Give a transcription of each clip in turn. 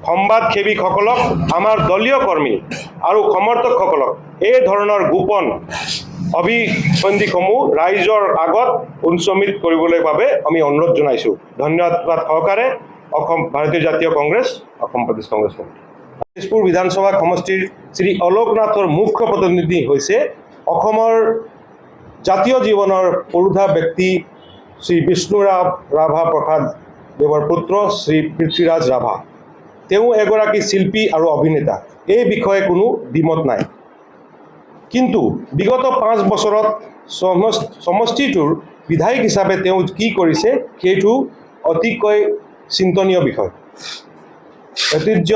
সংবাদসেৱীসকলক, আমাৰ দলীয় কৰ্মী আৰু সমৰ্থকসকলক এই ধৰণৰ গোপন অভিসন্ধিসমূহ ৰাইজৰ আগত উন্মোচিত কৰিবলৈ বাবে আমি অনুৰোধ জনাইছোঁ। ধন্যবাদ সহকাৰে অসম ভাৰতীয় জাতীয় কংগ্ৰেছ, অসম প্ৰদেশ কংগ্ৰেছ কমিটি। তেজপুৰ বিধানসভা সমষ্টিৰ শ্ৰী অলোক নাথৰ মুখ্য প্ৰতিনিধি হৈছে অসমৰ জাতীয় জীৱনৰ পুৰোধা ব্যক্তি শ্ৰী বিষ্ণুৰাভ ৰাভা প্ৰসাদ দেৱৰ পুত্ৰ শ্ৰী পৃথ্বীৰাজ ৰাভা। তেওঁ এগৰাকী শিল্পী আৰু অভিনেতা, এই বিষয়ে কোনো দ্বিমত নাই। কিন্তু বিগত 5 বছৰত সমষ্টিটোৰ বিধায়ক হিচাপে তেওঁ কি কৰিছে সেইটো অতিকৈ চিন্তনীয় বিষয়। ঐতিহ্য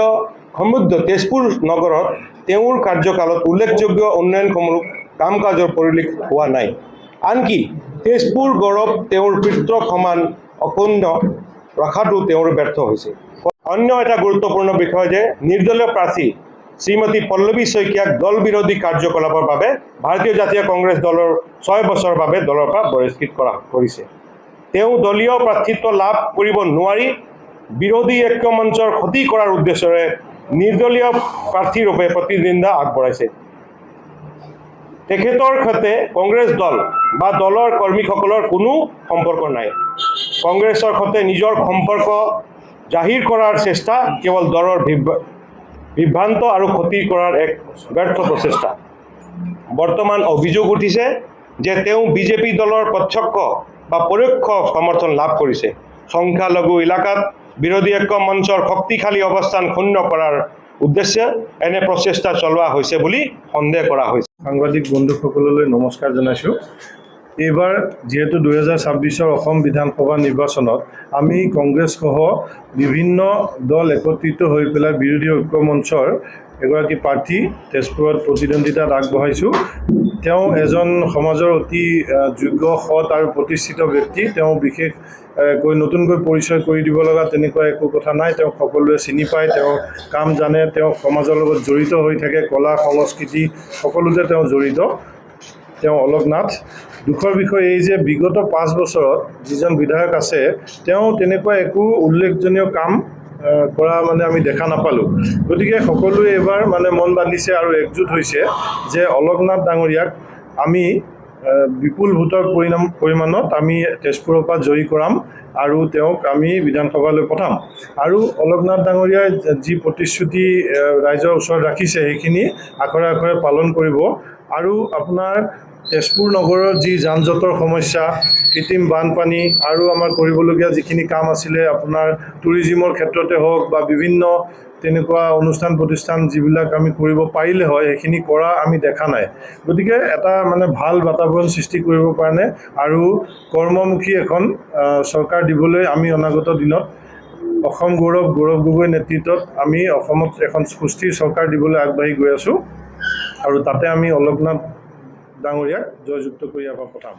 সমৃদ্ধ তেজপুৰ নগৰত তেওঁৰ কাৰ্যকালত উল্লেখযোগ্য উন্নয়নসমূহ কাম কাজৰ পৰিলক্ষিত হোৱা নাই। আনকি তেজপুৰ গৌৰৱ তেওঁৰ পিতৃক সমান অক্ষুণ্ণ ৰখাটো তেওঁৰ ব্যৰ্থ হৈছে। অন্য এটা গুৰুত্বপূৰ্ণ বিষয় যে নিৰ্দলীয় প্ৰাৰ্থী শ্ৰীমতী পল্লৱী শইকীয়াক দল বিৰোধী কাৰ্যকলাপৰ বাবে ভাৰতীয় জাতীয় কংগ্ৰেছ দলৰ 6 বছৰৰ বাবে দলৰ পৰা বহিষ্কৃত কৰিছে। তেওঁ দলীয় প্ৰাৰ্থিত্ব লাভ কৰিব নোৱাৰি বিৰোধী ঐক্য মঞ্চৰ ক্ষতি কৰাৰ উদ্দেশ্যৰে নিৰ্দলীয় প্ৰাৰ্থীৰূপে প্ৰতিদ্বন্দ্বিতা আগবঢ়াইছে। তেখেতৰ সৈতে কংগ্ৰেছ দল বা দলৰ কৰ্মীসকলৰ কোনো সম্পৰ্ক নাই। কংগ্ৰেছৰ সৈতে নিজৰ সম্পৰ্ক জাহিৰ কৰাৰ চেষ্টা কেৱল দলৰ বিভ্ৰান্ত আৰু ক্ষতি কৰাৰ এক ব্যৰ্থ প্ৰচেষ্টা। বৰ্তমান অভিযোগ উঠিছে যে তেওঁ বিজেপি দলৰ প্ৰত্যক্ষ বা পৰোক্ষ সমৰ্থন লাভ কৰিছে। সংখ্যালঘু এলেকাত বিৰোধী ঐক্য মঞ্চৰ শক্তিশালী অৱস্থান ক্ষুণ্ণ কৰাৰ উদ্দেশ্যে এনে প্ৰচেষ্টা চলোৱা হৈছে বুলি সন্দেহ কৰা হৈছে। সাংবাদিক বন্ধুসকললৈ নমস্কাৰ জনাইছোঁ। এইবাৰ যিহেতু 2026 অসম বিধানসভা নিৰ্বাচনত আমি কংগ্ৰেছসহ বিভিন্ন দল একত্ৰিত হৈ পেলাই বিৰোধী ঐক্য মঞ্চৰ এগৰাকী প্ৰাৰ্থী তেজপুৰত প্ৰতিদ্বন্দ্বিতাত আগবঢ়াইছোঁ। তেওঁ এজন সমাজৰ অতি যোগ্য, সৎ আৰু প্ৰতিষ্ঠিত ব্যক্তি। তেওঁ বিশেষকৈ নতুনকৈ পৰিচয় কৰি দিব লগা তেনেকুৱা একো কথা নাই। তেওঁক সকলোৱে চিনি পায়, তেওঁ কাম জানে, তেওঁ সমাজৰ লগত জড়িত হৈ থাকে, কলা সংস্কৃতি সকলোতে তেওঁ জড়িত। তেওঁ অলোক নাথ। দুখৰ বিষয় এই যে বিগত 5 বছৰত যিজন বিধায়ক আছে তেওঁ তেনেকুৱা একো উল্লেখজনীয় কাম কৰা আমি দেখা নাপালোঁ। গতিকে সকলোৱে এবাৰ মন বান্ধিছে আৰু একজোট হৈছে যে অলোক নাথ ডাঙৰীয়াক আমি বিপুল ভোটৰ পৰিমাণত আমি তেজপুৰৰ পৰা জয়ী কৰাম আৰু তেওঁক আমি বিধানসভালৈ পঠাম। আৰু অলোক নাথ ডাঙৰীয়াই যি প্ৰতিশ্ৰুতি ৰাইজৰ ওচৰত ৰাখিছে সেইখিনি আখৰে আখৰে পালন কৰিব। আৰু আপোনাৰ তেজপুৰ নগৰৰ যি যান জঁটৰ সমস্যা, কৃত্ৰিম বানপানী আৰু আমাৰ কৰিবলগীয়া যিখিনি কাম আছিলে আপোনাৰ টুৰিজিমৰ ক্ষেত্ৰতে হওক বা বিভিন্ন তেনেকুৱা অনুষ্ঠান প্ৰতিষ্ঠান যিবিলাক আমি কৰিব পাৰিলে হয় সেইখিনি কৰা আমি দেখা নাই। গতিকে এটা ভাল বাতাবৰণ সৃষ্টি কৰিব কাৰণে আৰু কৰ্মমুখী এখন চৰকাৰ দিবলৈ আমি অনাগত দিনত অসম গৌৰৱ গগৈৰ নেতৃত্বত আমি অসমত এখন সুস্থিৰ চৰকাৰ দিবলৈ আগবাঢ়ি গৈ আছোঁ আৰু তাতে আমি অলোক নাথ ডাঙৰীয়াক জয়যুক্ত কৰি আকৌ পঠাম।